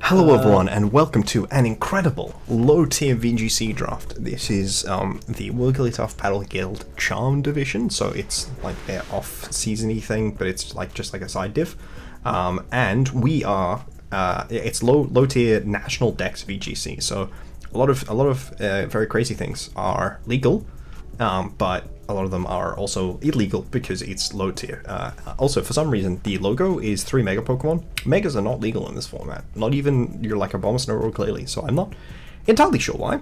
Hello everyone, and welcome to an incredible low-tier VGC draft. This is the Wigglytuff Battle Guild Charm division, so it's like their off-season-y thing, but it's like just like a side div. And we are it's low-tier national Dex VGC, so a lot of very crazy things are legal, but a lot of them are also illegal because it's low tier. Also, for some reason, the logo is 3 Mega Pokemon. Megas are not legal in this format. Not even your like Abomasnow or Clearly, so I'm not entirely sure why.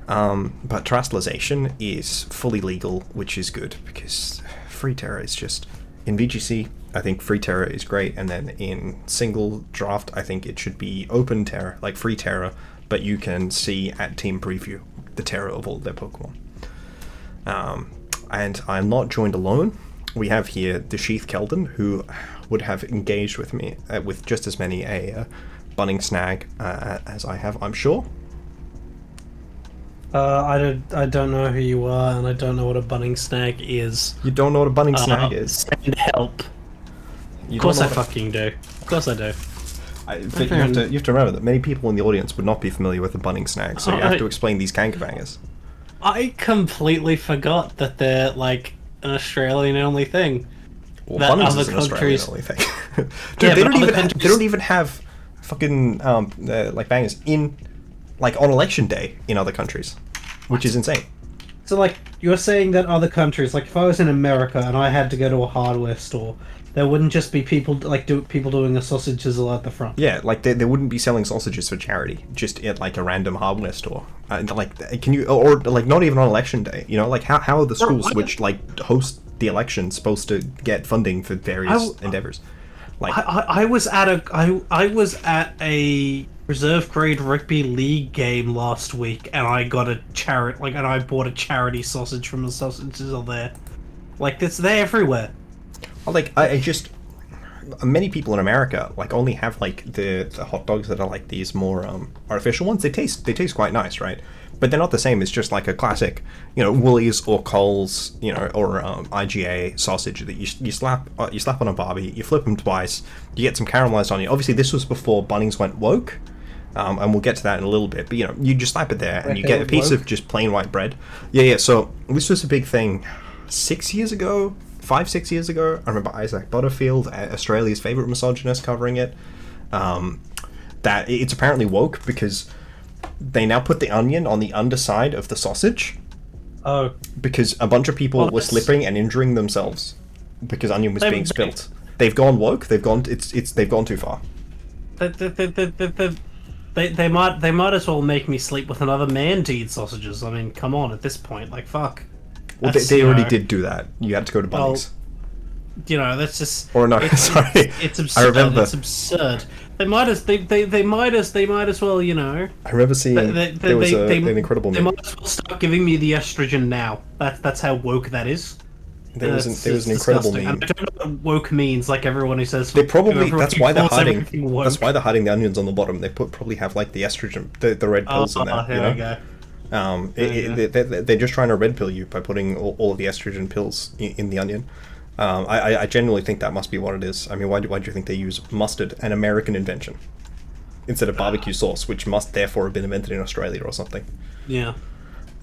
But Terastallization is fully legal, which is good because Free Terra is just... In VGC, I think Free Terra is great, and then in single draft, I think it should be Open Terra, like Free Terra, but you can see at Team Preview the Terra of all their Pokemon. And I'm not joined alone. We have here the Sheath Keldon, who would have engaged with me with just as many a Bunning Snag as I have, I'm sure. I don't know who you are, and I don't know what a Bunning Snag is. You don't know what a Bunning Snag is? Send help. Of course I fucking do. Of course I do. But you have to remember that many people in the audience would not be familiar with the Bunning Snag, so you have to explain these Kanga Bangas. I completely forgot that they're like an Australian-only thing. Well, Bunnings is an Australian-only thing. Dude, yeah, they don't even have fucking like bangers in like on election day in other countries, which is insane. So like you're saying that other countries, like if I was in America and I had to go to a hardware store, there wouldn't just be people people doing a sausage sizzle at the front. Yeah, like they wouldn't be selling sausages for charity just at like a random hardware store. Like, can you or like not even on election day? You know, like how are the schools which like host the election supposed to get funding for various endeavors? Like I was at a reserve grade rugby league game last week, and I got a I bought a charity sausage from a sausage sizzle there. Like it's there everywhere. Like I just many people in America like only have like the hot dogs that are like these more artificial ones. They taste quite nice, right? But they're not the same as just like a classic, you know, Woolies or Coles, you know, or IGA sausage that you slap on a barbie, you flip them twice, you get some caramelized onion. Obviously, this was before Bunnings went woke, and we'll get to that in a little bit. But you know, you just slap it there and you get a piece of just plain white bread. Yeah. So this was a big thing 6 years ago. 5-6 years ago, I remember Isaac Butterfield, Australia's favourite misogynist, covering it. That it's apparently woke because they now put the onion on the underside of the sausage. Oh. Because a bunch of people were slipping and injuring themselves because onion was being spilt. They've gone woke. They've gone too far. They might as well make me sleep with another man to eat sausages. I mean, come on, at this point, like fuck. Well, they already did do that. You had to go to Bunnings. Well, you know, that's just... Or no, sorry. It's absurd. I remember. It's absurd. They might as well, you know... I remember seeing there was an incredible meme. They might as well start giving me the estrogen now. That's how woke that is. There was an incredible meme. I don't know what woke means, like everyone who says... They probably... That's why they're hiding the onions on the bottom. They probably have, like, the estrogen, the red pills in there, you know? We go. They're just trying to red pill you by putting all of the estrogen pills in the onion. I genuinely think that must be what it is. I mean, why do you think they use mustard, an American invention, instead of barbecue sauce, which must therefore have been invented in Australia or something? Yeah.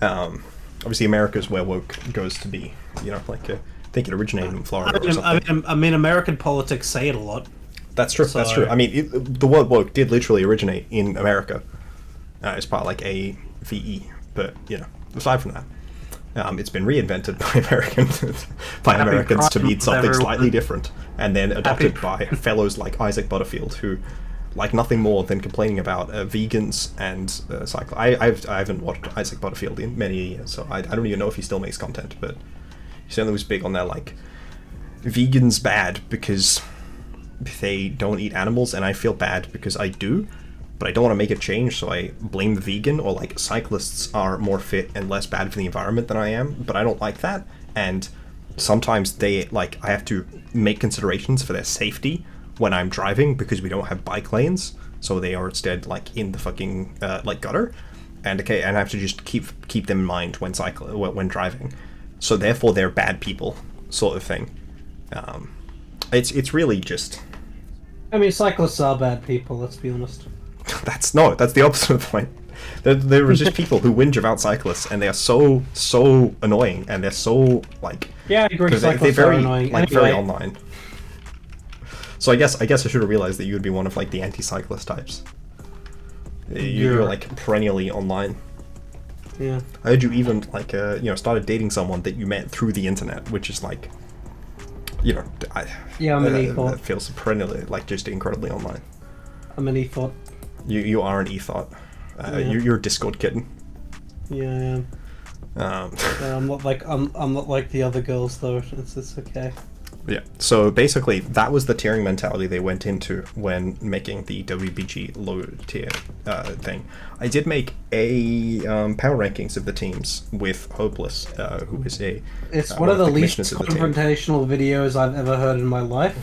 Obviously, America's where woke goes to be. You know, like I think it originated in Florida or something. I mean, American politics say it a lot. That's true. So... That's true. I mean, the word woke did literally originate in America. As part of like AVE. But, you know, aside from that, it's been reinvented by Americans to mean something slightly different, and then adopted by fellows like Isaac Butterfield, who like nothing more than complaining about vegans and cycle. I haven't watched Isaac Butterfield in many years, so I don't even know if he still makes content, but he certainly was big on that, like, vegans bad because they don't eat animals, and I feel bad because I do. But I don't want to make a change, so I blame the vegan, or like cyclists are more fit and less bad for the environment than I am, but I don't like that, and sometimes I have to make considerations for their safety when I'm driving because we don't have bike lanes, so they are instead like in the fucking like gutter, and I have to just keep them in mind when driving, so therefore they're bad people, sort of thing. It's really just... I mean, cyclists are bad people, let's be honest. That's the opposite of the point. There are just people who whinge about cyclists, and they are so annoying, and they're so like yeah, I agree. they're very annoying. like very online. So I guess I should have realized that you would be one of like the anti-cyclist types. You're like perennially online. Yeah. I heard you even like started dating someone that you met through the internet, which is like, I'm an e-thought. That feels perennially like just incredibly online. I'm an e-thought. You are an e-thought. You're a Discord kitten. Yeah, I am. I'm not like the other girls though. It's okay. Yeah. So basically, that was the tiering mentality they went into when making the WBG low tier thing. I did make a power rankings of the teams with Hopeless, who is It's one of the least of confrontational videos I've ever heard in my life.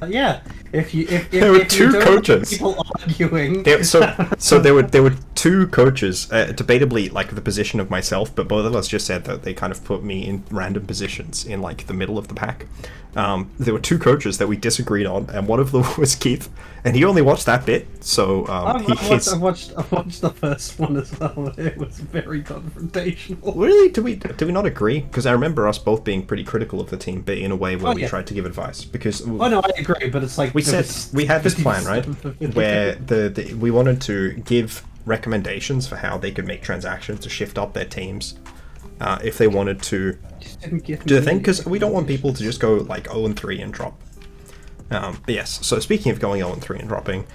Yeah. If there were two coaches. People arguing. So there were two coaches, debatably like the position of myself, but both of us just said that they kind of put me in random positions in like the middle of the pack. There were two coaches that we disagreed on, and one of them was Keith, and he only watched that bit. So I've watched the first one as well. It was very confrontational. Really? Did we not agree? Because I remember us both being pretty critical of the team, but in a way where we tried to give advice. Because no, I agree, but it's like we said we had this plan, right, where we wanted to give recommendations for how they could make transactions to shift up their teams. If they wanted to do the thing, because we don't want people to just go like 0-3 and drop. But yes, so speaking of going 0-3 and dropping,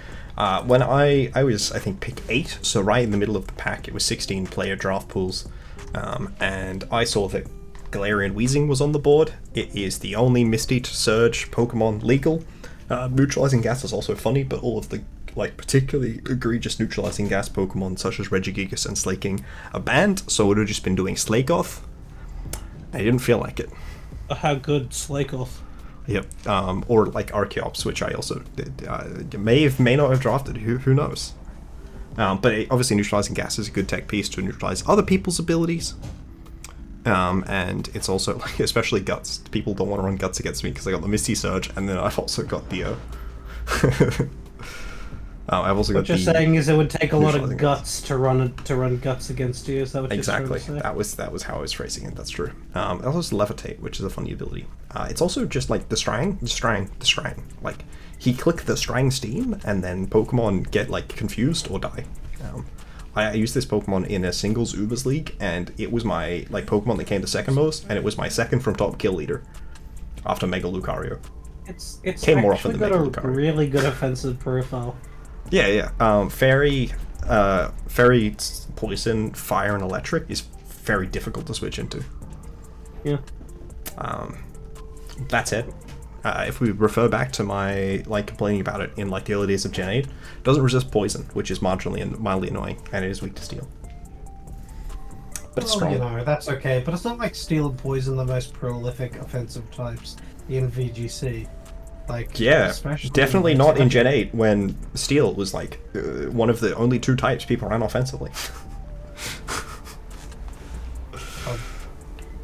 when I was, I think, pick 8, so right in the middle of the pack, it was 16 player draft pools, and I saw that Galarian Weezing was on the board. It is the only Misty to Surge Pokemon legal. Neutralizing Gas is also funny, but all of the like particularly egregious neutralizing gas Pokemon such as Regigigas and Slaking are banned, so it would have just been doing Slakeoth. I didn't feel like it. How good Slakeoth? Yep. Or like Arceus, which I also did. May not have drafted. Who knows? But obviously neutralizing gas is a good tech piece to neutralize other people's abilities. And it's also like, especially Guts. People don't want to run Guts against me because I got the Misty Surge, and then I've also got the I've also got what you're saying is it would take a lot of guts to run Guts against you. Is that what exactly? You're trying to say? That was how I was phrasing it. That's true. It also has Levitate, which is a funny ability. It's also just like the Strang. Like he click the Strang steam, and then Pokemon get like confused or die. I used this Pokemon in a singles Ubers league, and it was my like Pokemon that came the second most, and it was my second from top kill leader after Mega Lucario. It's came more often than got Mega a Lucario. really good offensive profile. Yeah. Fairy, Poison, Fire, and Electric is very difficult to switch into. Yeah. That's it. If we refer back to my like complaining about it in like the early days of Gen 8, it doesn't resist Poison, which is marginally and mildly annoying, and it is weak to Steel. But it's strong. You know, that's okay, but it's not like Steel and Poison the most prolific offensive types in VGC. Like, yeah, definitely not in Gen 8 when Steel was like one of the only two types people ran offensively.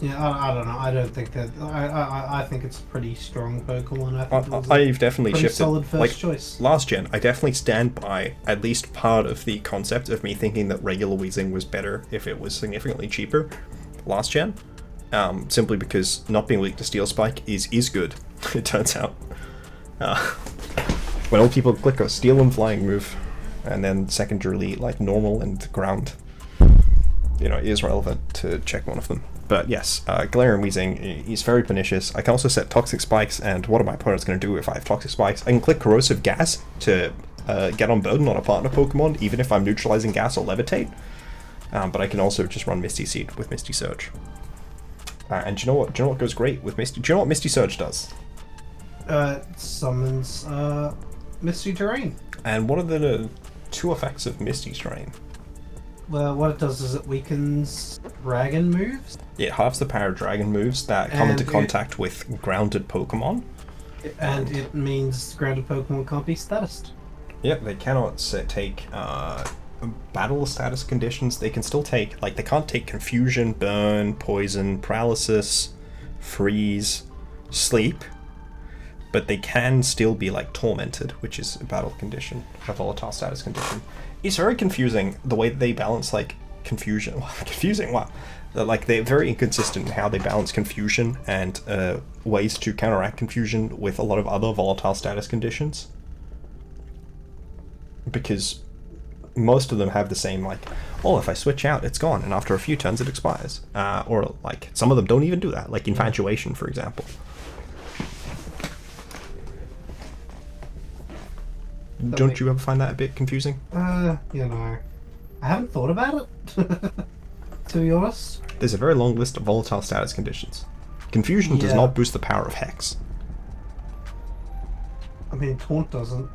Yeah, I don't know. I don't think that. I think it's a pretty strong Pokemon. I think I've definitely shifted. Solid first like choice. Last gen, I definitely stand by at least part of the concept of me thinking that regular Weezing was better if it was significantly cheaper. Last gen, simply because not being weak to Steel Spike is good. It turns out. When all people click a Steel and Flying move, and then secondarily like normal and ground, it is relevant to check one of them. But yes, Galarian Weezing is very pernicious. I can also set Toxic Spikes, and what are my opponents going to do if I have Toxic Spikes? I can click Corrosive Gas to get on Burden on a partner Pokemon, even if I'm neutralizing Gas or Levitate. But I can also just run Misty Seed with Misty Surge. And do you know what goes great with Misty? Do you know what Misty Surge does? Summons Misty Terrain. And what are the two effects of Misty Terrain? Well, what it does is it weakens Dragon moves. It halves the power of Dragon moves that come into contact with grounded Pokemon. And it means grounded Pokemon can't be statused. Yep, they cannot take battle status conditions. They can still take, they can't take Confusion, Burn, Poison, Paralysis, Freeze, Sleep, but they can still be like tormented, which is a battle condition, a volatile status condition. It's very confusing the way that they balance like confusion. Confusing, wow. Like they're very inconsistent in how they balance confusion and ways to counteract confusion with a lot of other volatile status conditions. Because most of them have the same like, oh, if I switch out, it's gone, and after a few turns it expires. Or like some of them don't even do that, like Infatuation, for example. Don't you ever find that a bit confusing? You know, I haven't thought about it, to be honest. There's a very long list of volatile status conditions. Confusion does not boost the power of Hex. I mean, Taunt doesn't.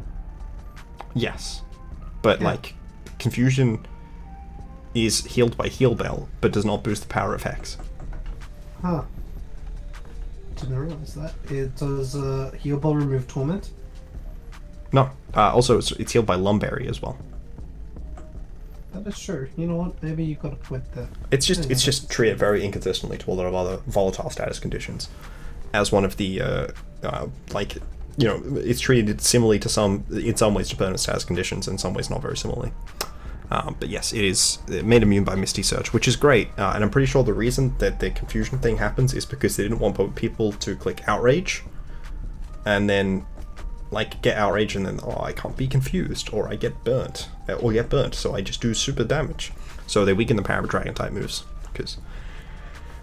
Yes. But, like, Confusion is healed by Heal Bell, but does not boost the power of Hex. Huh. Didn't realize that. It does, Heal Bell remove Torment? No. Also, it's healed by Lumberry as well. That is true. You know what? Maybe you gotta quit that. It's just treated very inconsistently to a lot of other volatile status conditions. As one of the, like, you know, it's treated similarly to some, in some ways, to permanent status conditions, in some ways not very similarly. But yes, it is made immune by Misty Surge, which is great. And I'm pretty sure the reason that the confusion thing happens is because they didn't want people to click Outrage, and then like get Outrage, and then, oh, I can't be confused, or I get burnt, so I just do super damage. So they weaken the power of Dragon type moves, because,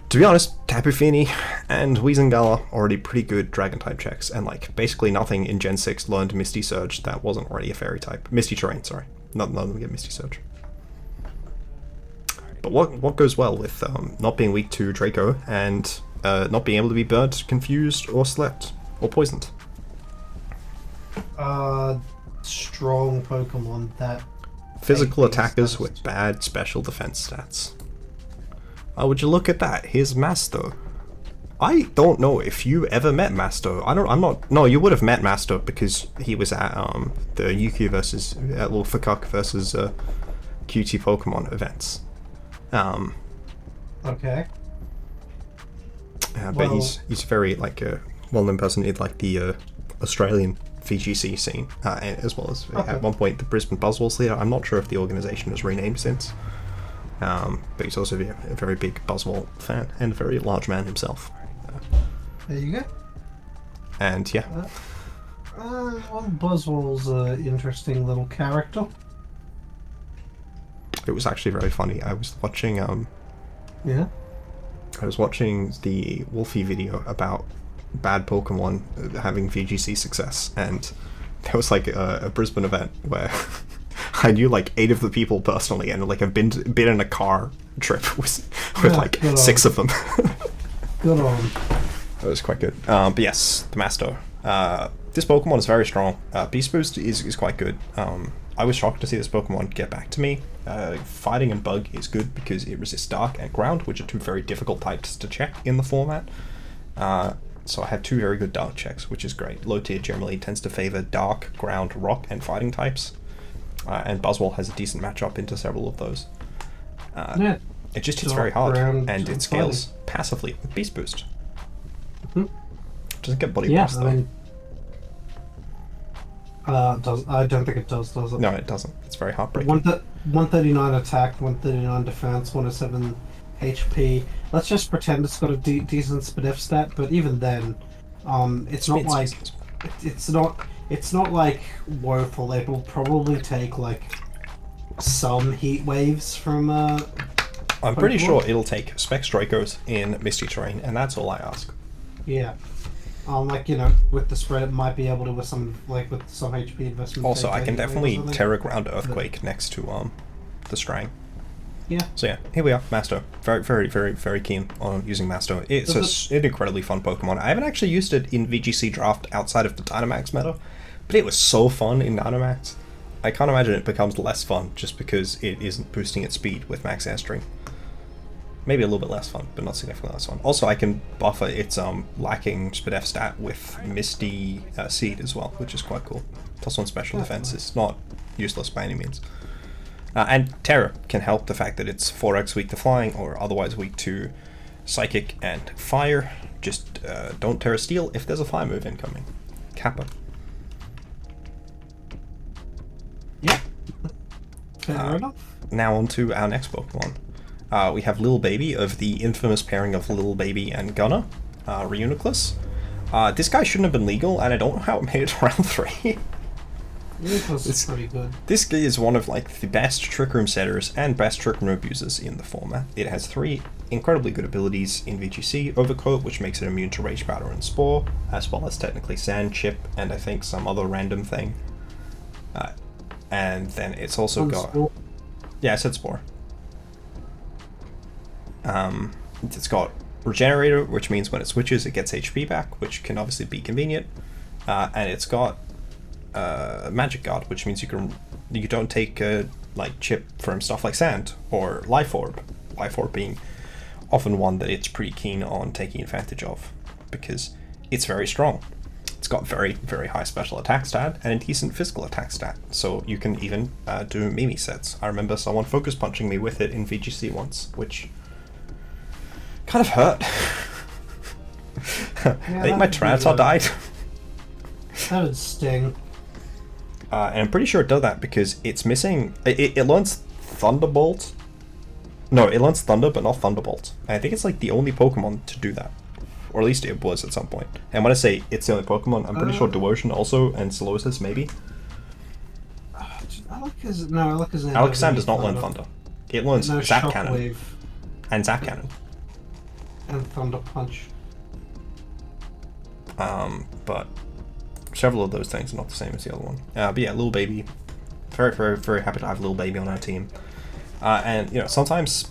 to be honest, Tapu Fini and Weezing-Galar already pretty good Dragon type checks, and like basically nothing in Gen 6 learned Misty Surge that wasn't already a Fairy type. Misty Terrain, sorry. None of them get Misty Surge. But what goes well with not being weak to Draco, and not being able to be burnt, confused, or slept, or poisoned? Strong Pokemon that... Physical attackers with bad special defense stats. Oh, would you look at that? Here's Masto. I don't know if you ever met Masto. No, you would have met Masto because he was at the UQ versus Wolfeyvuc versus QT Pokemon events. Okay. But he's very like a well-known person in like the Australian VGC scene, as well as at one point the Brisbane Buzzwole leader. I'm not sure if the organisation has renamed since. But he's also a very big Buzzwole fan and a very large man himself. There you go. And yeah. Well, Buzzwole's an interesting little character. It was actually very funny. I was watching Yeah? I was watching the Wolfey video about bad Pokemon having VGC success, and there was like a Brisbane event where I knew like 8 of the people personally, and like I've been in a car trip with like 6 of them. Good on. That was quite good. But yes, the Masto. This Pokemon is very strong. Beast Boost is quite good. I was shocked to see this Pokemon get back to me. Fighting and Bug is good because it resists Dark and Ground, which are 2 very difficult types to check in the format. So I have 2 very good Dark checks, which is great. Low tier generally tends to favor Dark, Ground, Rock, and Fighting types. And Buzzwole has a decent matchup into several of those. It just hits very hard, and it scales passively with Beast Boost. Doesn't get body blast though. I don't think it does it? No, it doesn't. It's very heartbreaking. 139 attack, 139 defense, 107 HP. Let's just pretend it's got a decent SPDF stat, but even then, it's not like it's not like woeful. It will probably take like some heat waves from. I'm pretty sure it'll take Specs Dracos in Misty Terrain, and that's all I ask. Yeah. Like, you know, with the spread, it might be able to with some HP investment. Also, I can definitely Terra Ground Earthquake next to the Strang. Yeah. So yeah, here we are, Masto. Very, very, very, very keen on using Masto. It's an incredibly fun Pokemon. I haven't actually used it in VGC Draft outside of the Dynamax meta, but it was so fun in Dynamax. I can't imagine it becomes less fun just because it isn't boosting its speed with Max Airstream. Maybe a little bit less fun, but not significantly less fun. Also, I can buffer its lacking SPDF stat with Misty Seed as well, which is quite cool. Plus 1 special defense is not useless by any means. And Terra can help the fact that it's 4x weak to flying, or otherwise weak to Psychic and Fire. Just don't Terra Steel if there's a Fire move incoming. Kappa. Yep. Fair enough. Now on to our next Pokemon. We have Lil Baby of the infamous pairing of Lil Baby and Gunner, Reuniclus. This guy shouldn't have been legal, and I don't know how it made it to round 3. Reuniclus is pretty good. This guy is one of like the best Trick Room setters and best Trick Room abusers in the format. It has 3 incredibly good abilities in VGC: Overcoat, which makes it immune to Rage Powder and Spore, as well as technically Sand, Chip, and I think some other random thing. And then it's also got... Spore. Yeah, I said Spore. It's got Regenerator, which means when it switches it gets HP back, which can obviously be convenient. And it's got Magic Guard, which means you don't take like Chip from stuff like Sand or Life Orb. Life Orb being often one that it's pretty keen on taking advantage of because it's very strong. It's got very, very high special attack stat and a decent physical attack stat, so you can even do Mimi sets. I remember someone focus punching me with it in VGC once, which kind of hurt. Yeah, I think my Tyranitar died. That would sting. And I'm pretty sure it does that because it's missing... It learns Thunderbolt. No, it learns Thunder, but not Thunderbolt. And I think it's like the only Pokemon to do that. Or at least it was at some point. And when I say it's the only Pokemon, I'm pretty sure Devotion also, and Solosis maybe. Alakazam does not learn Thunder. It learns Zap Cannon. And Zap Cannon. And Thunder Punch. But several of those things are not the same as the other one. But yeah, Lil Baby. Very, very, very happy to have Lil Baby on our team. And, you know, sometimes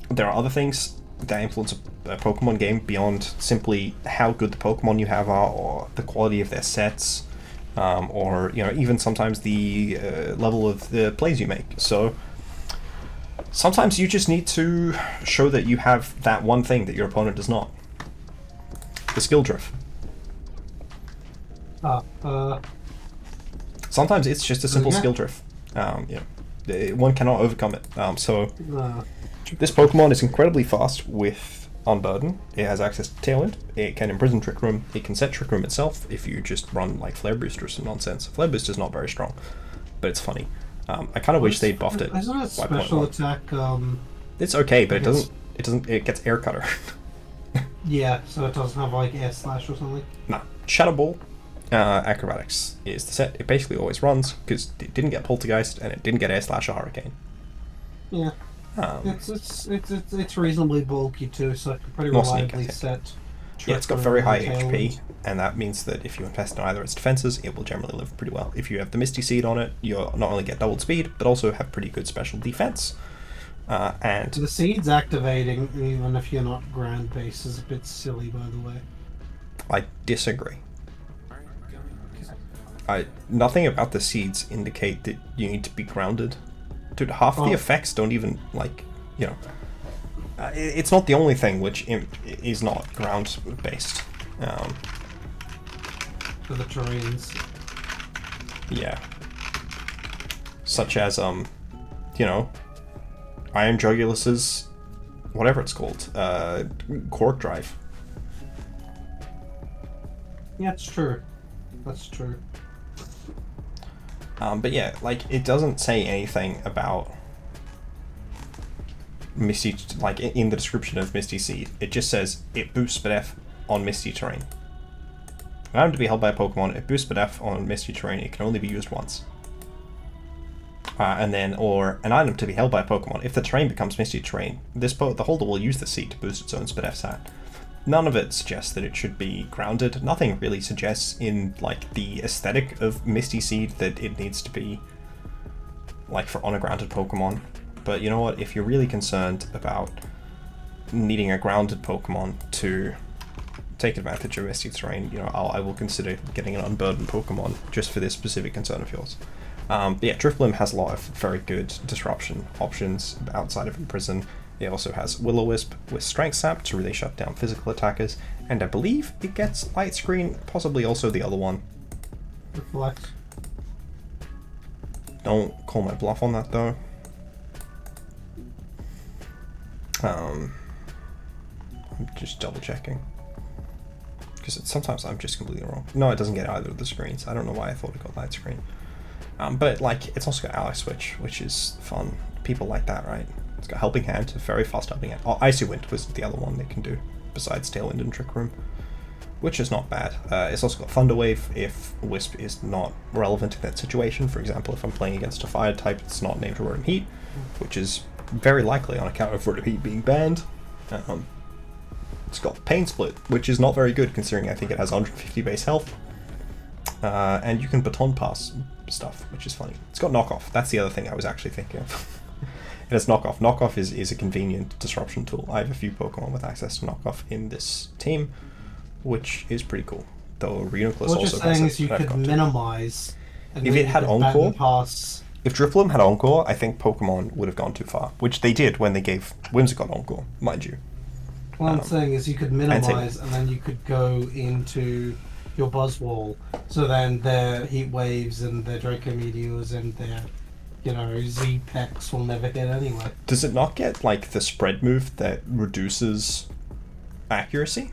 there are other things that influence a Pokemon game beyond simply how good the Pokemon you have are, or the quality of their sets, or, you know, even sometimes the level of the plays you make. So sometimes you just need to show that you have that one thing that your opponent does not. The skill drift. Sometimes it's just a simple skill drift. You know, one cannot overcome it. This Pokemon is incredibly fast with Unburden. It has access to Tailwind. It can imprison Trick Room. It can set Trick Room itself if you just run like Flare Boost or some nonsense. Flare Boost is not very strong, but it's funny. I kind of wish they'd buffed it. Isn't it special attack? It's okay, but it doesn't. It gets Air Cutter. Yeah, so it doesn't have like Air Slash or something. Nah, Shadow Ball. Acrobatics is the set. It basically always runs because it didn't get Poltergeist and it didn't get Air Slash or Hurricane. Yeah. It's reasonably bulky too, so it can pretty reliably set. Yeah, it's got very high HP, and that means that if you invest in either its defenses, it will generally live pretty well. If you have the Misty Seed on it, you'll not only get doubled speed, but also have pretty good special defense. And the Seed's activating, even if you're not ground based, is a bit silly, by the way. I disagree. Nothing about the Seeds indicate that you need to be grounded. Dude, half the effects don't even, like, you know... it's not the only thing which is not ground-based. For the terrains. Yeah. Such as, you know, Iron Jugulus's... whatever it's called. Cork Drive. Yeah, it's true. That's true. But yeah, like, it doesn't say anything about Misty, like, in the description of Misty Seed. It just says, it boosts Spadef on Misty Terrain. An item to be held by a Pokemon, it boosts Spadef on Misty Terrain, it can only be used once. And then, or an item to be held by a Pokemon, if the terrain becomes Misty Terrain, the holder will use the seed to boost its own Spadef stat. None of it suggests that it should be grounded. Nothing really suggests in, like, the aesthetic of Misty Seed that it needs to be, like, for on a grounded Pokemon. But you know what? If you're really concerned about needing a grounded Pokemon to take advantage of Misty Terrain, you know, I will consider getting an Unburdened Pokemon just for this specific concern of yours. But yeah, Drifblim has a lot of very good disruption options outside of Imprison. It also has Will-O-Wisp with Strength Sap to really shut down physical attackers, and I believe it gets Light Screen, possibly also the other one. Reflect. Don't call my bluff on that though. I'm just double checking. because sometimes I'm just completely wrong. No, it doesn't get either of the screens. I don't know why I thought it got that screen. But like, it's also got Ally Switch, which is fun. People like that, right? It's got Helping Hand, a very fast Helping Hand. Oh, Icy Wind was the other one they can do, besides Tailwind and Trick Room, which is not bad. It's also got Thunder Wave if Wisp is not relevant in that situation. For example, if I'm playing against a Fire type, it's not named Rotom Heat, which is very likely on account of Rotom Heat being banned. It's got Pain Split, which is not very good considering I think it has 150 base health. And you can Baton Pass stuff, which is funny. It's got Knockoff. That's the other thing I was actually thinking of. It has Knockoff. Knockoff is a convenient disruption tool. I have a few Pokemon with access to Knockoff in this team, which is pretty cool. Though Reuniclus what also you're saying has is you could minimize. If it had Encore, pass. if Drifblim had Encore, I think Pokemon would have gone too far, which they did when they gave Whimsicott Encore, mind you. What I'm saying is you could minimize and then you could go into your Buzzwole, so then their Heat Waves and their Draco Meteors and their, Z-Pex will never hit anyway. Does it not get, like, the spread move that reduces accuracy?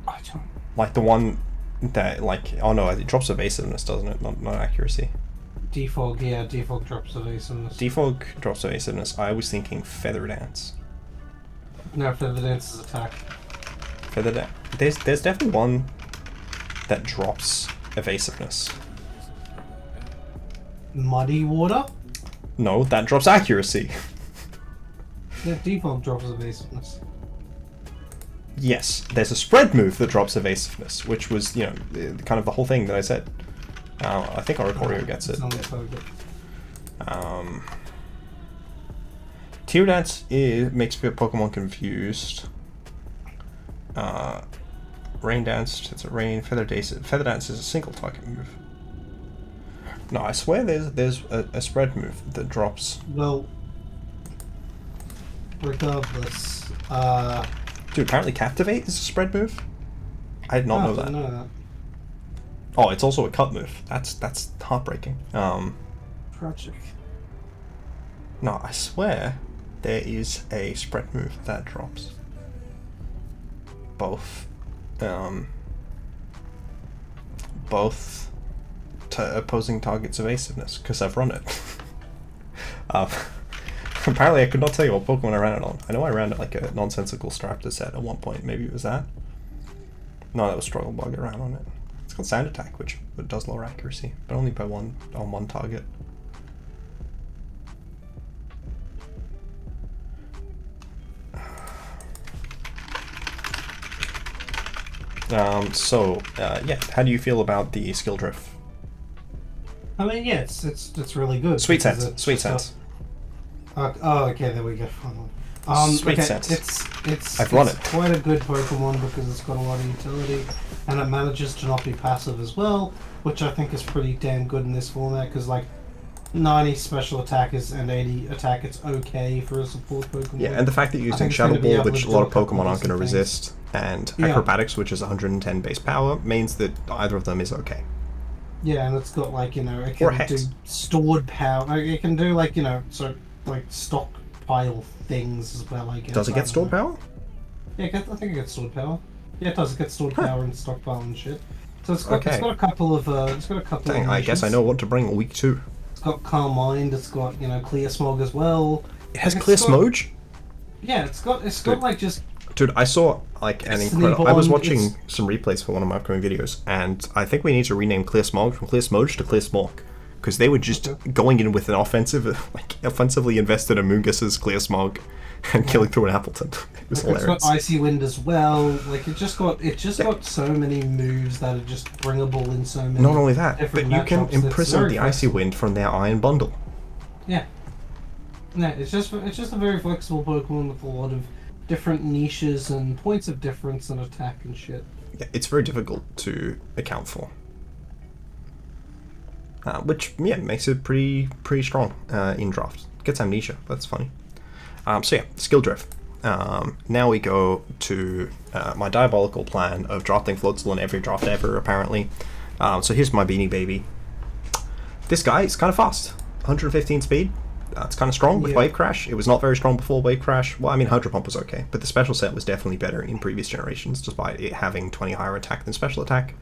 I don't... Like the one that, like, oh no, it drops evasiveness, doesn't it? Not accuracy. Defog, yeah, Defog drops evasiveness. Defog drops evasiveness. I was thinking Feather Dance. No, Feather Dance is attack. Feather Dance. There's definitely one that drops evasiveness. Muddy Water? No, that drops accuracy. Yeah, Defog drops evasiveness. Yes, there's a spread move that drops evasiveness, which was, kind of the whole thing that I said. I think Oricorio gets it. Tear Dance makes Pokemon confused. Rain Dance, it's a rain. Feather Dance is a single target move. No, I swear there's a spread move that drops. Well, regardless, Dude, apparently Captivate is a spread move? I did not know that. I didn't know that. Oh, it's also a cut move. That's heartbreaking. Tragic. No, I swear there is a spread move that drops both opposing targets' evasiveness, because I've run it. Apparently I could not tell you what Pokemon I ran it on. I know I ran it like a nonsensical Staraptor set at one point. Maybe it was that. No, that was Struggle Bug I ran on it. It's got Sand Attack, which does lower accuracy, but only by one target. Yeah, how do you feel about the skill drift? I mean, yeah, it's really good. Sweet Sense. Oh, okay, there we go. Sweet okay, Sense. It's I've run it. Quite a good Pokemon because it's got a lot of utility, and it manages to not be passive as well, which I think is pretty damn good in this format. Because like 90 special attack and 80 attack, it's okay for a support Pokemon. Yeah, and the fact that you're using Shadow Ball, which a lot of Pokemon aren't going to resist, and Acrobatics, which is 110 base power, means that either of them is okay. Yeah, and it's got like it can do stored power. It can do like stockpile things as well. I guess. Does it get stored power? Yeah, I think it gets stored power. Yeah, it does. It gets stored power and stockpile and shit. So it's got a couple of Dang, I guess I know what to bring week 2. It's got Calm Mind. It's got Clear Smog as well. It has Clear Smog. Yeah, it's got like just. Dude, I saw like an incredible. I was watching some replays for one of my upcoming videos, and I think we need to rename Clear Smog from Clear Smog to Clear Smog, because they were just going in with an offensively invested Amoonguss's Clear Smog and killing through an Appleton. It was hilarious. It's got Icy Wind as well. Like it just got so many moves that are just bringable in so many. Not only that, but you can matchups. imprison the Icy Wind from their Iron Bundle. Yeah. No, it's just a very flexible Pokemon with a lot of different niches and points of difference and attack and shit. Yeah, it's very difficult to account for. Which makes it pretty strong in draft. Gets Amnesia, that's funny. Skill drift. Now we go to my diabolical plan of drafting Floatzel in every draft ever, apparently. So here's my Beanie baby. This guy is kind of fast. 115 speed. It's kind of strong with Yeah. Wave Crash. It was not very strong before Wave Crash. Well, I mean, Hydro Pump was okay, but the special set was definitely better in previous generations, despite it having 20 higher attack than special attack.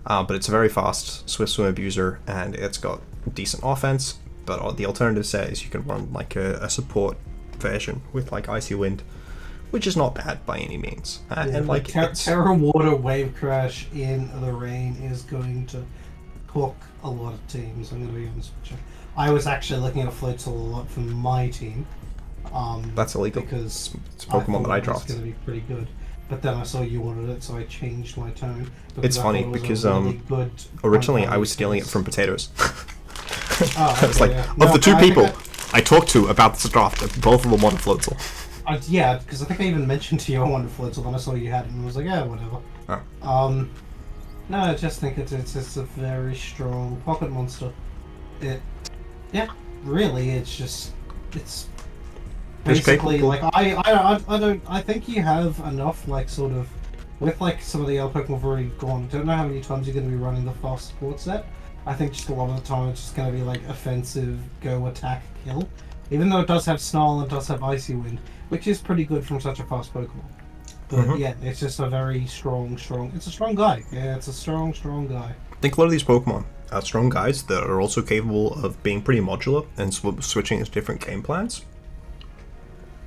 But it's a very fast Swift Swim Abuser, and it's got decent offense. But the alternative set is you can run like a support version with like Icy Wind, which is not bad by any means. And like Terra Water Wave Crash in the rain is going to hook a lot of teams. I'm going to be honest with you. I was actually looking at Floatzel a lot from my team. That's illegal. Because it's a Pokemon that I dropped. It's going to be pretty good. But then I saw you wanted it, so I changed my tone. It's funny because originally I was stealing it from Potatoes. Oh, I was like, of the two people I talked to about this draft, both of them wanted Floatzel. Yeah, because I think I even mentioned to you I wanted Floatzel, then I saw you had it and I was like, yeah, whatever. Oh. No, I just think it's a very strong pocket monster. Really, it's basically like I think you have enough like sort of with like some of the other Pokemon have already gone. Don't know how many times you're going to be running the fast support set. I think just a lot of the time it's just going to be like offensive, go attack, kill. Even though it does have Snarl and it does have Icy Wind, which is pretty good from such a fast Pokemon. But yeah, it's just a very strong. It's a strong guy. Yeah, it's a strong guy. I think a lot of these Pokemon are strong guys that are also capable of being pretty modular and switching to different game plans.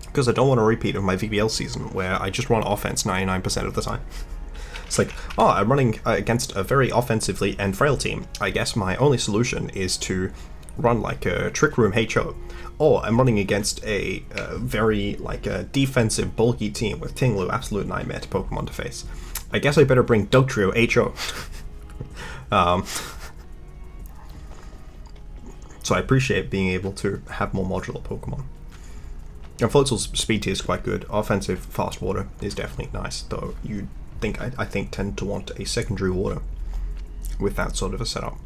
Because I don't want a repeat of my VBL season where I just run offense 99% of the time. It's like, oh, I'm running against a very offensively and frail team. I guess my only solution is to run like a Trick Room HO. Or I'm running against a very like a defensive bulky team with Tinglu, absolute nightmare to Pokemon to face. I guess I better bring Dugtrio HO. So I appreciate being able to have more modular Pokemon. And Floatzel's speed tier is quite good. Offensive fast water is definitely nice, though you think I think tend to want a secondary water with that sort of a setup.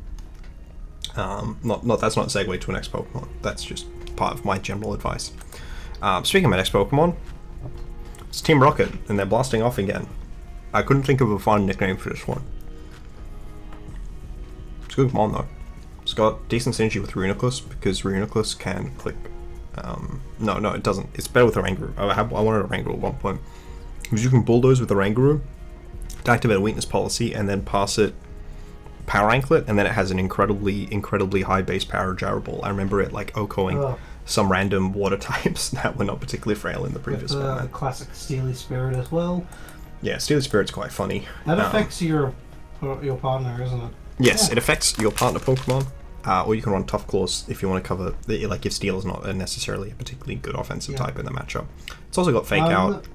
That's not a segue to a next Pokemon. That's just part of my general advice. Speaking of my next Pokemon, it's Team Rocket, and they're blasting off again. I couldn't think of a fun nickname for this one. It's a good Pokemon though. It's got decent synergy with Reuniclus because Reuniclus can click. No, it doesn't. It's better with a Oranguru. I wanted a Oranguru at one point. Because you can bulldoze with a Oranguru to activate a weakness policy and then pass it Power Anklet, and then it has an incredibly high base power Gyro Ball. I remember it like OHKOing some random water types that were not particularly frail in the previous format. Classic Steely Spirit as well. Yeah, Steely Spirit's quite funny. That affects your partner, isn't it? Yes, it affects your partner Pokemon. Or you can run Tough Claws if you want to cover, like if Steel is not necessarily a particularly good offensive type in the matchup. It's also got Fake Out.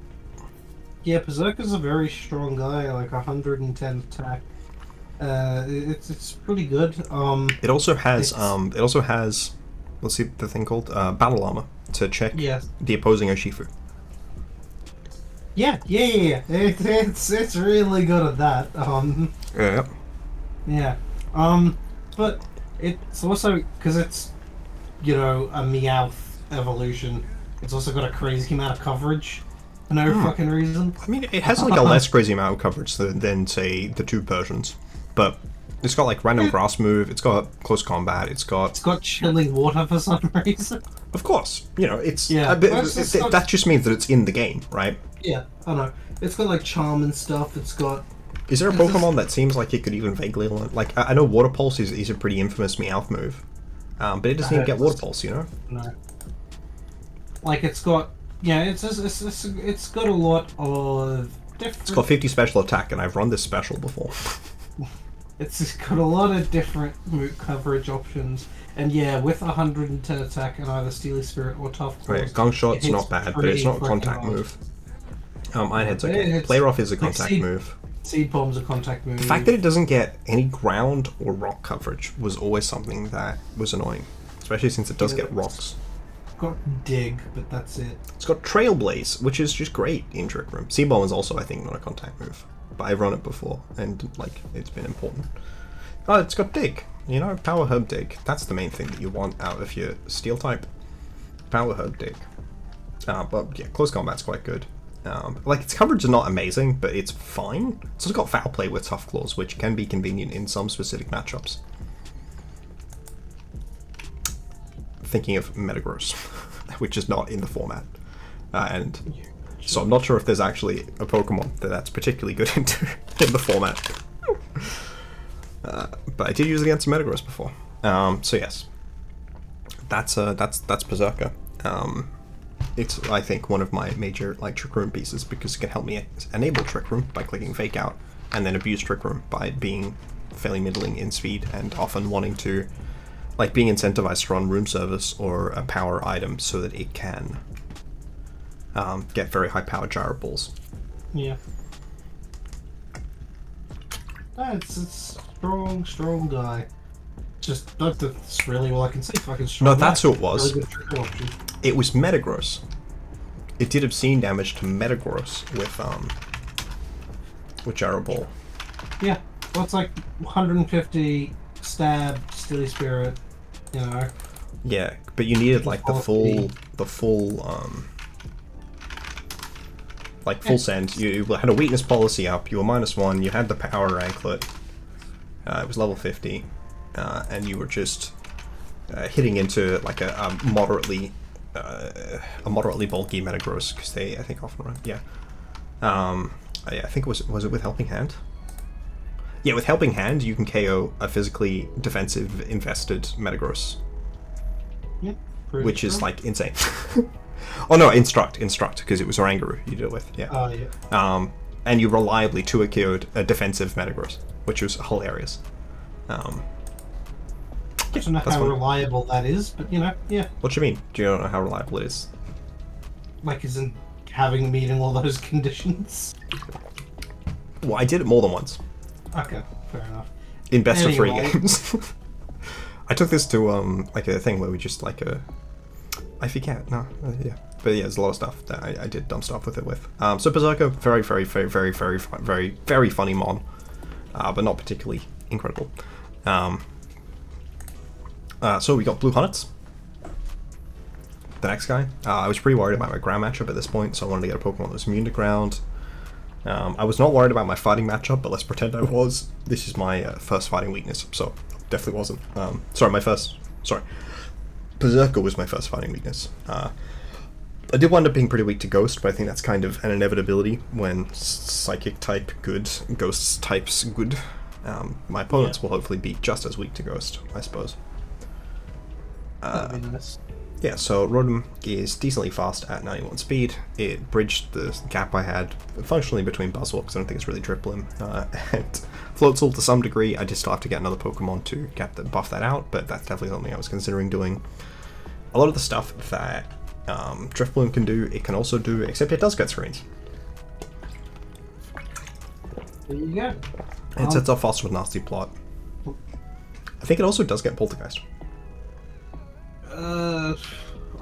Yeah, Perrserker's a very strong guy, like 110 attack. It's pretty good. It also has what's the thing called? Battle Armor to check the opposing Urshifu. Yeah. It's really good at that. Yeah. But it's also because it's a Meowth evolution. It's also got a crazy amount of coverage for no fucking reason. I mean, it has like a less crazy amount of coverage than say the two versions, but it's got like random grass move. It's got close combat. It's got chilling water for some reason. Of course, that just means that it's in the game, right? Yeah, I know. It's got like charm and stuff. It's got. Is there a Pokemon that seems like it could even vaguely learn? Like, I know Water Pulse is a pretty infamous Meowth move, but it doesn't even get Water Pulse, No. Like, it's got... Yeah, it's got a lot of different... It's got 50 special attack, and I've run this special before. It's got a lot of different coverage options, and yeah, with 110 attack and either Steely Spirit or Tough Claws... Right, Gong Shot's not bad, but it's not a contact move. Iron Head's okay. Play Rough is a contact move. Seed Bomb's a contact move. The fact that it doesn't get any ground or rock coverage was always something that was annoying, especially since it does get rocks. It's got Dig, but that's it. It's got Trailblaze, which is just great in Trick Room. Seed Bomb is also, I think, not a contact move, but I've run it before, and like it's been important. Oh, it's got Dig. Power Herb Dig. That's the main thing that you want out of your Steel type. Power Herb Dig. But yeah, close combat's quite good. Like, its coverage is not amazing, but it's fine. It's also got Foul Play with Tough Claws, which can be convenient in some specific matchups. thinking of Metagross, which is not in the format. And so I'm not sure if there's actually a Pokemon that's particularly good in the format. But I did use it against Metagross before. So yes, that's Perrserker. It's, I think, one of my major Trick Room pieces because it can help me enable Trick Room by clicking Fake Out, and then abuse Trick Room by being fairly middling in speed and often wanting to, being incentivized to run Room Service or a power item so that it can get very high power gyro balls. Yeah. It's strong guy. Just that's really all I can say. Fucking strong. No, that's who it was. Really good trick option. It was Metagross. It did obscene damage to Metagross with Gyro Ball. Yeah, well, it's like 150 stab, Steely Spirit, you know. Yeah, but you needed the full send. You had a weakness policy up. You were -1. You had the power anklet. It was level 50, and you were just hitting into a moderately bulky Metagross because they, I think, often run. Yeah. I think was it with Helping Hand? Yeah, with Helping Hand, you can KO a physically defensive invested Metagross. Yep. Which is insane. Oh no, Instruct, because it was Oranguru you did it with. Yeah. Oh yeah. And you reliably 2-KO'd a defensive Metagross, which was hilarious. I don't know how reliable that is, but yeah. What do you mean? Do you not know how reliable it is? Isn't meeting all those conditions? Well, I did it more than once. Okay, fair enough. In best of 3 games. I took this to a thing where we just I forget. No, yeah, but yeah, there's a lot of stuff that I did dumb stuff with it with. So Perrserker, very, very, very, very, very, very, very funny mon, but not particularly incredible. So we got Blue Hunnitz. The next guy. I was pretty worried about my ground matchup at this point, so I wanted to get a Pokemon that was immune to ground. I was not worried about my fighting matchup, but let's pretend I was. This is my first fighting weakness, so definitely wasn't. Perrserker was my first fighting weakness. I did wind up being pretty weak to Ghost, but I think that's kind of an inevitability when Psychic type good, Ghost types good. My opponents will hopefully be just as weak to Ghost, I suppose. That'd be nice. Yeah, so Rotom is decently fast at 91 speed. It bridged the gap I had functionally between Buzzwole, because I don't think it's really Drifblim, and Floatzel to some degree. I just still have to get another Pokemon to buff that out, but that's definitely something I was considering doing. A lot of the stuff that Drifblim can do, it can also do, except it does get screens. There you go. It sets off faster with Nasty Plot. I think it also does get Poltergeist.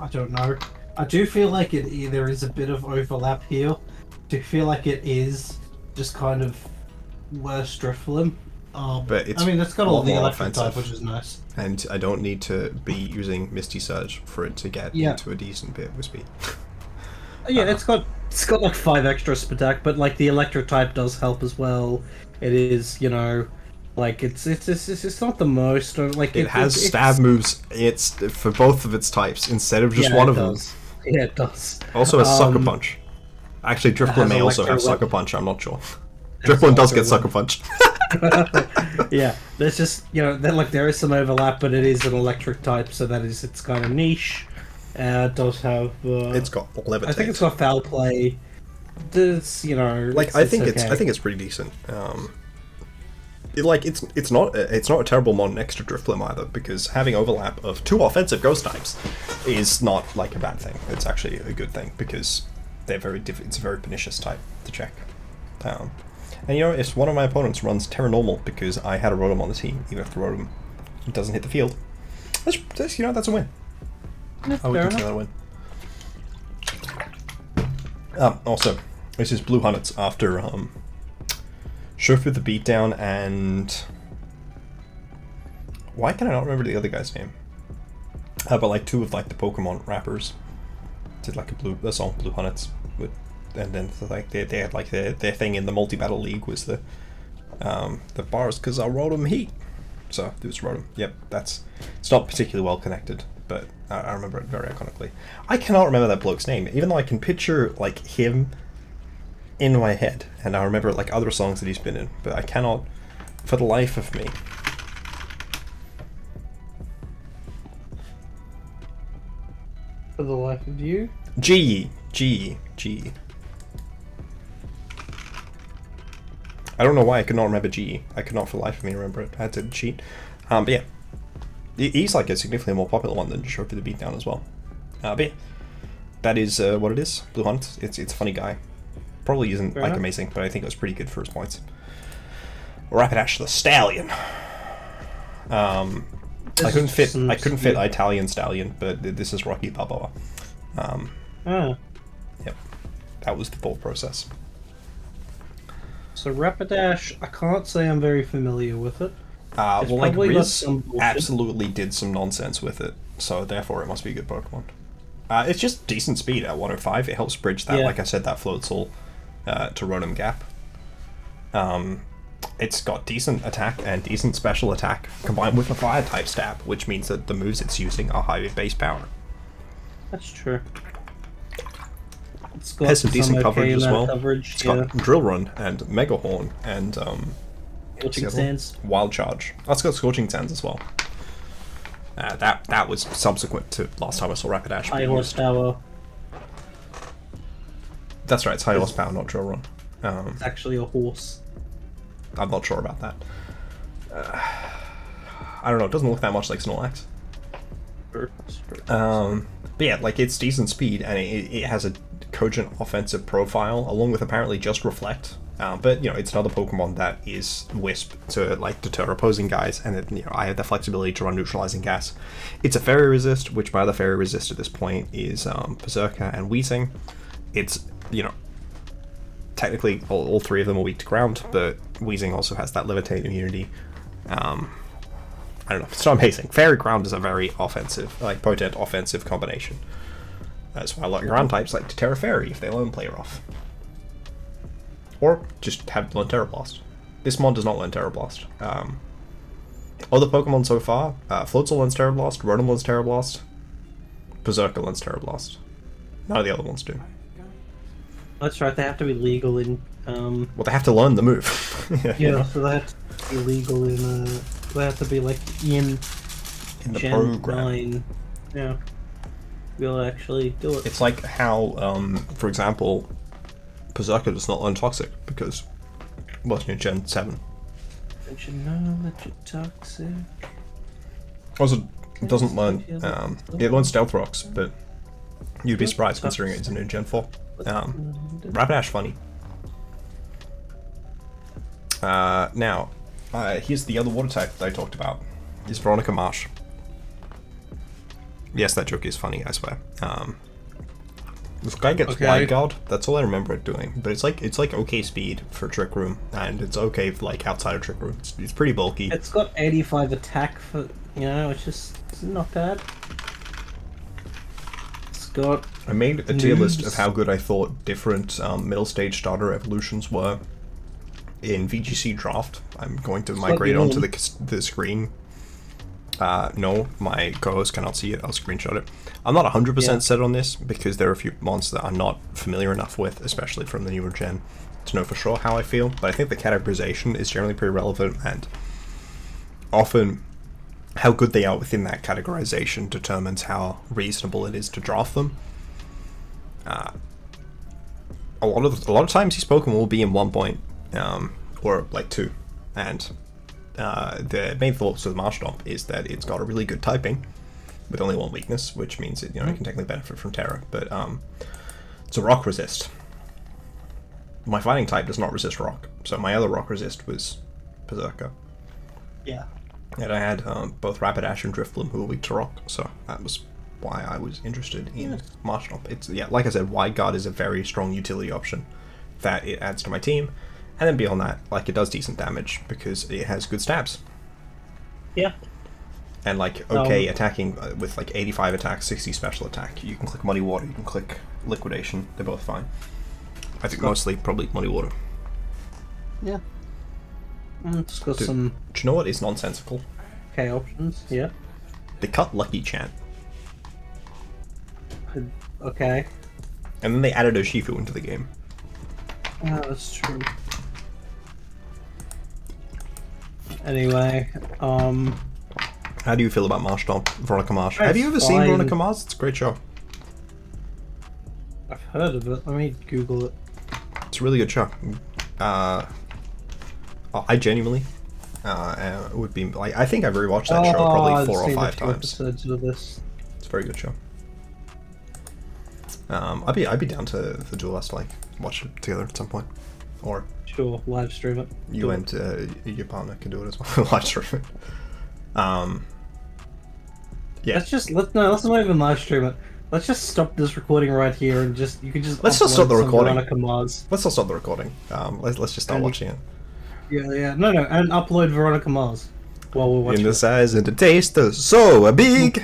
I don't know. I do feel like there is a bit of overlap here. I do feel like it is just kind of worse Drifblim. But it's it's got all the electric offensive, type, which is nice. And I don't need to be using Misty Surge for it to get into a decent bit with speed. Yeah, it's got 5 extra attack, but the electric type does help as well. It is, it's not the most, it has stab moves. It's for both of its types instead of just one of them. Yeah, it does. Also has Sucker Punch. Actually, Drifblim may also have Sucker Punch. I'm not sure. Drifblim does get Sucker Punch. Yeah, there's just there is some overlap, but it is an electric type, so it's kind of niche. It does have. It's got Levitate. I think it's got Foul Play. This, I think it's pretty decent. It's not a terrible mon next to Drifblim either, because having overlap of 2 offensive Ghost types is not a bad thing. It's actually a good thing because they're very it's a very pernicious type to check. And if one of my opponents runs Terra Normal because I had a Rotom on the team, even if the Rotom doesn't hit the field, that's a win. I would consider that a win. Also, this is Blue Hunnitz after Shofu the Beatdown and... Why can I not remember the other guy's name? But 2 of the Pokemon rappers did a song, Blue Hunnitz, with, and then they had their thing in the multi-battle league was the bars because I wrote 'em heat. So it was Rotom. Yep, it's not particularly well connected. but I remember it very iconically. I cannot remember that bloke's name, even though I can picture like him in my head, and I remember like other songs that he's been in, but I cannot, for the life of me. For the life of you? G. I don't know why I could not remember G. I could not for the life of me remember it. I had to cheat. But yeah. He's like a significantly more popular one than Trophy the Beatdown as well. But yeah. That is what it is. Blue Hunt. It's a funny guy. Probably isn't like amazing, but I think it was pretty good for his points. Rapidash the Stallion. I couldn't fit Italian Stallion, but this is Rocky Balboa. Yep. That was the thought process. So Rapidash, I can't say I'm very familiar with it. Well, like Riz absolutely did some nonsense with it, so therefore it must be a good Pokemon. It's just decent speed at 105. It helps bridge that, like I said, that Floatzel to Rotom gap. It's got decent attack and decent special attack combined with a fire type stab, which means that the moves it's using are high base power. That's true. It has some decent coverage as well. It's got Drill Run and Mega Horn and Scorching Sands. Wild Charge. Oh, it's got Scorching Sands as well. That was subsequent to last time I saw Rapidash. High horsepower. That's right, it's high horsepower, not Drill Run. It's actually a horse. I'm not sure about that. I don't know, it doesn't look that much like Snorlax. But yeah, like it's decent speed and it has a cogent offensive profile along with apparently just Reflect. But you know, it's another Pokemon that is Wisp to like deter opposing guys, and it, you know, I have the flexibility to run Neutralizing Gas. It's a Fairy Resist, which my other Fairy Resist at this point is Perrserker and Weezing. It's, you know, technically all three of them are weak to ground, but Weezing also has that Levitate immunity. I don't know, it's not amazing. Fairy Ground is a very offensive, like potent offensive combination. That's why a lot of ground types like to Terra Fairy if they lone player off. Or just have learn Terra Blast. This mod does not learn Terra Blast. Other Pokemon so far, Floatzel learns Terra Blast, Rotom learns Terra Blast, Perrserker learns Terra Blast. None of the other ones do. That's right, they have to be legal in... Well, they have to learn the move. Yeah, so they have to be legal in... they have to be, like, in the Gen program. 9. Yeah. We'll actually do it. It's like how, for example, Perrserker does not learn Toxic, because... well, it's in Gen 7. Don't you know that you're toxic? Also, it doesn't learn... it learns Stealth Rocks, but... you'd be surprised considering it's a new Gen 4. Rapidash funny. Now, here's the other water type that I talked about. Is Veronica Marsh. Yes, that joke is funny, I swear. This guy gets Wide Guard. That's all I remember it doing. But it's like okay speed for Trick Room, and it's okay for, like outside of Trick Room. It's pretty bulky. It's got 85 attack for, you know, it's not bad. I made a tier list of how good I thought different middle stage starter evolutions were in VGC draft. I'm going to migrate onto the screen. No, my co-host cannot see it. I'll screenshot it. I'm not 100% set on this because there are a few monsters that I'm not familiar enough with, especially from the newer gen, to know for sure how I feel. But I think the categorization is generally pretty relevant, and often how good they are within that categorization determines how reasonable it is to draft them. A lot of times these Pokemon will be in 1 point, or like 2, and the main thoughts with Marshtomp is that it's got a really good typing with only 1 weakness, which means it, you know, it can technically benefit from Terra, but it's a Rock Resist. My fighting type does not resist Rock, so my other Rock Resist was Perrserker. Yeah. And I had both Rapidash and Drifblim who were weak to Rock, so that was why I was interested in Marshtomp. It's, yeah, like I said, Wide Guard is a very strong utility option that it adds to my team, and then beyond that, like, it does decent damage because it has good stabs. Yeah. And like, okay, attacking with like 85 attack, 60 special attack. You can click Muddy Water, you can click Liquidation, they're both fine. I think mostly probably Muddy Water. Yeah. It's got some... Do you know what is nonsensical? Okay options, yeah. They cut Lucky Chant. Okay. And then they added Urshifu into the game. Yeah, that's true. Anyway, How do you feel about Marshtomp, Veronica Marsh? That's Have you ever seen fine. Veronica Marsh? It's a great show. I've heard of it. Let me Google it. It's a really good show. I genuinely would be like, I think I've rewatched that show probably 4 or 5 times. Episodes of this. It's a very good show. I'd be down to do us like watch it together at some point, or Sure, live stream it. you and your partner can do it as well. Live stream it. Yeah. Let's not even live stream it. Let's just stop this recording right here and you can just. Let's just stop the upload some recording. Veronica Mars. Let's not stop the recording. Let's just start watching it. Yeah. No, and upload Veronica Mars while we're watching. In the size and the taste is so big.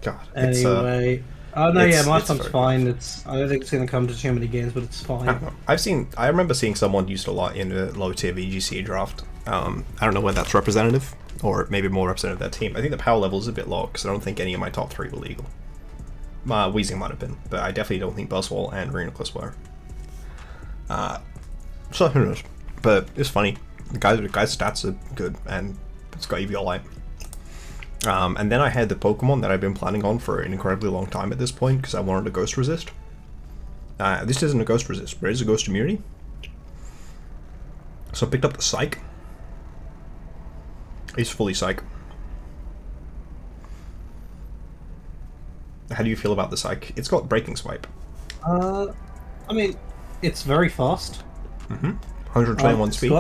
God. Anyway. Oh no, it's Marshtomp's very fine. I don't think it's gonna come to too many games, but it's fine. I don't know. I remember seeing someone used a lot in the low tier VGC draft. I don't know whether that's representative or maybe more representative of that team. I think the power level is a bit low because I don't think any of my top 3 were legal. Weezing might have been, but I definitely don't think Buzzwole and Reuniclus were. So who knows? But it's funny. The guy's stats are good, and it's got EVLite. And then I had the Pokemon that I've been planning on for an incredibly long time at this point because I wanted a Ghost Resist. This isn't a Ghost Resist, but it is a Ghost Immunity. So I picked up the Syck. It's fully Syck. How do you feel about the Syck? It's got Breaking Swipe. I mean, it's very fast. 121 speed.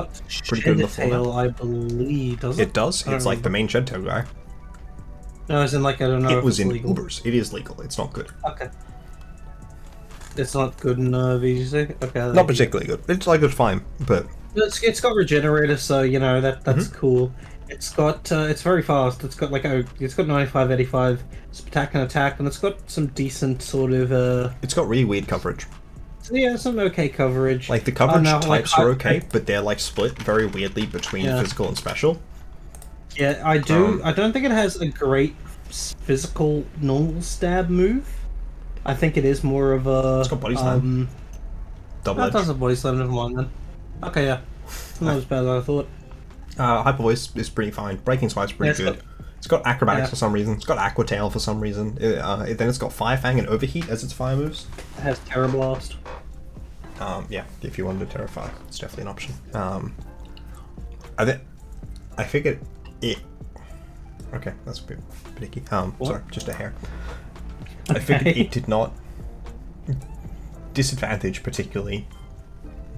Pretty good in the tail, I believe, does it? It does. It's like the main Shed Tail guy. No, as in, like, I don't know It was if it's in legal. Ubers. It is legal. It's not good. Okay. It's not good in VGC? Okay. Not particularly good. It's like it's fine, but It's got Regenerator, so, you know, that's cool. It's got, it's very fast. It's got, like, it's got 95, 85 attack, and it's got some decent sort of, it's got really weird coverage. yeah, some okay coverage. Like, the coverage no, types like, are okay, but they're, like, split very weirdly between physical and special. Yeah, I don't think it has a great physical normal stab move. I think it is more of a. It's got Body Slam. Double Edge. That does a Body Slam, never mind then. Okay, yeah. It's not as bad as I thought. Hyper Voice is pretty fine. Breaking Swipe's pretty good. It's got Acrobatics for some reason. It's got Aqua Tail for some reason. Then it's got Fire Fang and Overheat as its fire moves. It has Terra Blast. Yeah, if you wanted to Terrify, it's definitely an option. I figured it. Okay, that's a bit icky. Sorry, just a hair. I figured it did not disadvantage particularly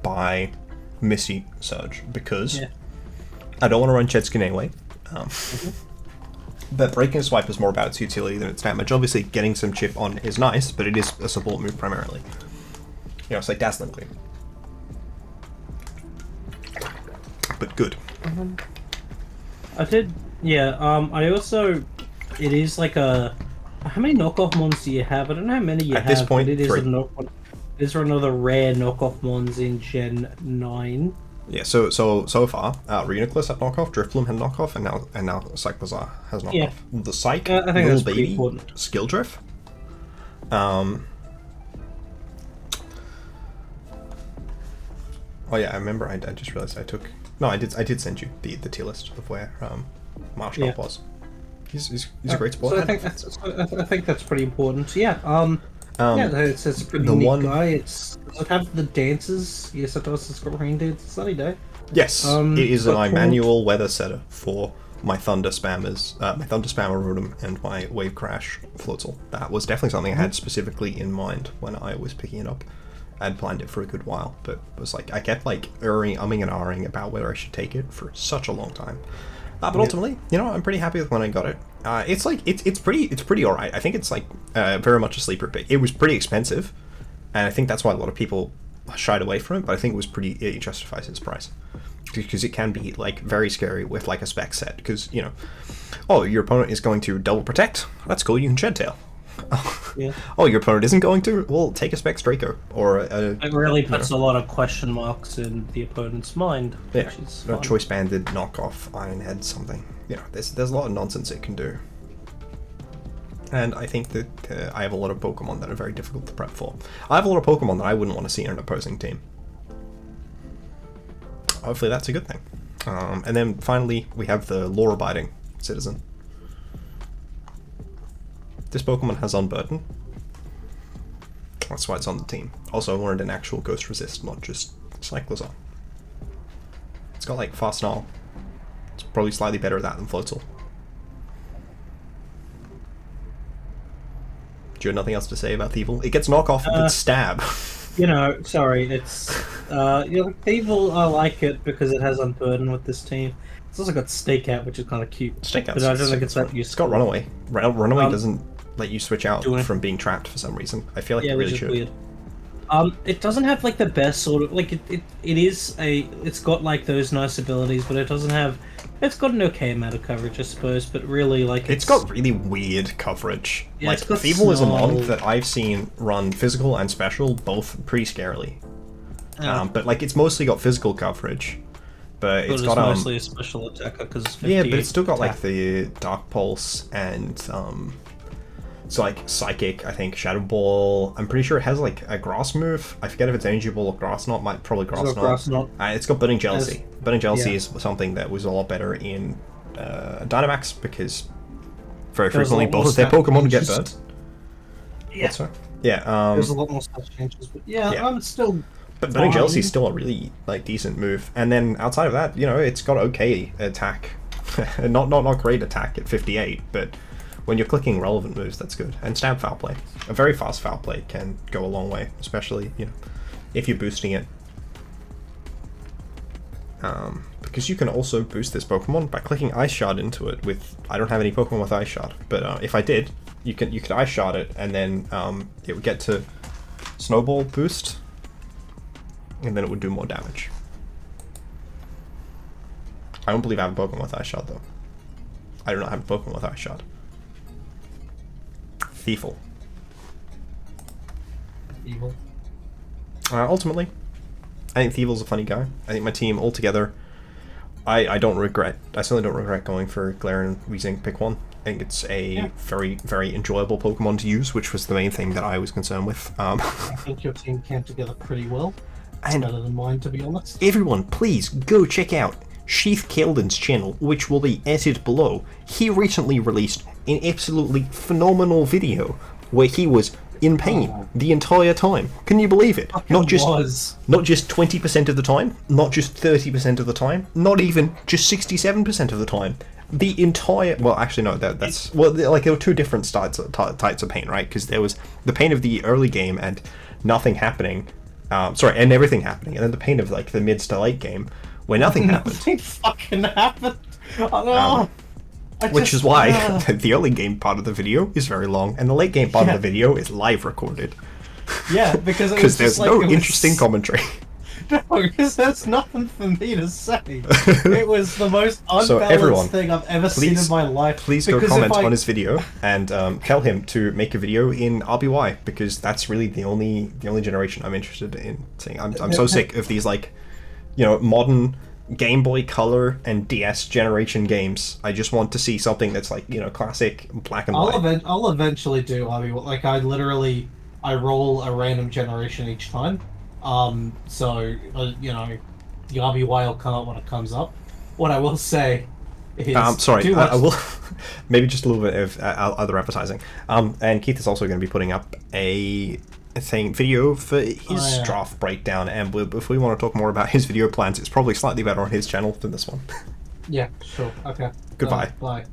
by Misty Surge because I don't want to run Chedskin anyway. But Breaking Swipe is more about its utility than its damage. Obviously, getting some chip on is nice, but it is a support move primarily. You know, it's like Dazzling Gleam. But good. I did, yeah, I also, it is like a, how many knockoff mons do you have? I don't know how many you have. At this point, but it is 3. Is there another rare knockoff mons in Gen 9? Yeah, so far, Reuniclus had knockoff, Drifblim had knockoff, and now Cyclizar has knockoff. Yeah. The Syck, I think Little that's pretty Baby, important. Skill Drift. Oh yeah, I remember. I just realized I took. No, I did send you the tier list of where Marshtomp was. He's a great sport. So I think that's pretty important. Yeah. It's a pretty neat guy. Does it have the dances? Yes, it does. It's got rain dance. Sunny day. Yes, it is my manual weather setter for my Thunder Spammers, my Thunder Spammer Rotom, and my Wave Crash Floatzel. That was definitely something I had specifically in mind when I was picking it up. I'd planned it for a good while, but it was like I kept like umming and ahhing about whether I should take it for such a long time. But ultimately, you know, I'm pretty happy with when I got it. It's like it's pretty alright. I think it's like very much a sleeper pick. It was pretty expensive, and I think that's why a lot of people shied away from it. But I think it justifies its price because it can be like very scary with like a spec set. Because you know, oh, your opponent is going to double protect. That's cool. You can Shed Tail. Oh, your opponent isn't going to? Well, take a Specs Draco or it really puts a lot of question marks in the opponent's mind. Yeah, which is a choice banded knockoff Ironhead something. You know, there's a lot of nonsense it can do. And I think that I have a lot of Pokemon that are very difficult to prep for. I have a lot of Pokemon that I wouldn't want to see in an opposing team. Hopefully that's a good thing. And then finally, we have the law-abiding citizen. This Pokemon has Unburden. That's why it's on the team. Also, I wanted an actual Ghost Resist, not just Cyclizar. It's got like Fast Snarl. It's probably slightly better at that than Floatzel. Do you have nothing else to say about Thievul? It gets knockoff with Stab. You know, sorry, it's Thievul, I like it because it has Unburden with this team. It's also got Stakeout, which is kind of cute. Stakeout. But I don't think it's that useful. It's got Runaway. Runaway doesn't let you switch out from being trapped for some reason. I feel like it really should. Weird. It doesn't have like the best sort of like it's got like those nice abilities, but it doesn't have. It's got an okay amount of coverage, I suppose, but really like it's got really weird coverage. Yeah, like Thievul is a mon that I've seen run physical and special, both pretty scarily. But like it's mostly got physical coverage, but it's got mostly a special attacker because yeah, but it's still got like the Dark Pulse and it's like Psychic, I think, Shadow Ball. I'm pretty sure it has like a Grass move. I forget if it's Energy Ball or Grass Knot. Probably Grass Knot. It's got Burning Jealousy. Burning Jealousy is something that was a lot better in Dynamax because very frequently both of their Pokemon get burnt. Yeah. Yeah. There's a lot more stuff changes, but it's still. But Burning Jealousy is still a really like decent move. And then outside of that, you know, it's got okay attack, not great attack at 58, but when you're clicking relevant moves, that's good. And Stab Foul Play. A very fast Foul Play can go a long way, especially, you know, if you're boosting it. Because you can also boost this Pokemon by clicking Ice Shard into it with... I don't have any Pokemon with Ice Shard, but if I did, you could Ice Shard it, and then it would get to Snowball boost, and then it would do more damage. I don't believe I have a Pokemon with Ice Shard, though. I do not have a Pokemon with Ice Shard. Thievul. Ultimately, I think Thievul's a funny guy. I think my team altogether, I don't regret. I certainly don't regret going for Galarian and Weezing pick one. I think it's a very, very enjoyable Pokemon to use, which was the main thing that I was concerned with. I think your team came together pretty well. It's better than mine, to be honest. Everyone, please go check out Sheath Keldon's channel, which will be edited below. He recently released an absolutely phenomenal video where he was in pain the entire time. Can you believe it? Not just 20% of the time, not just 30% of the time, not even just 67% of the time. The entire... Well, actually, no, that's... Well, like, there were two different types of pain, right? Because there was the pain of the early game and nothing happening. And everything happening. And then the pain of, like, the mid to late game where nothing happened. Nothing fucking happened. Which is why the early game part of the video is very long, and the late game part of the video is live recorded. Yeah, because there's no interesting commentary. No, because there's nothing for me to say. It was the most unbalanced thing I've ever seen in my life. Please go comment on his video and tell him to make a video in RBY, because that's really the only generation I'm interested in seeing. I'm so sick of these, like, you know, modern Game Boy Color and DS generation games. I just want to see something that's like, you know, classic black and white. I'll eventually do. I mean, like, I roll a random generation each time. So you know, the RBY will come up when it comes up. What I will say is, I will maybe just a little bit of other advertising. And Keith is also going to be putting up a video for his draft breakdown, and if we want to talk more about his video plans, it's probably slightly better on his channel than this one. Yeah, sure. Okay. Goodbye. Bye.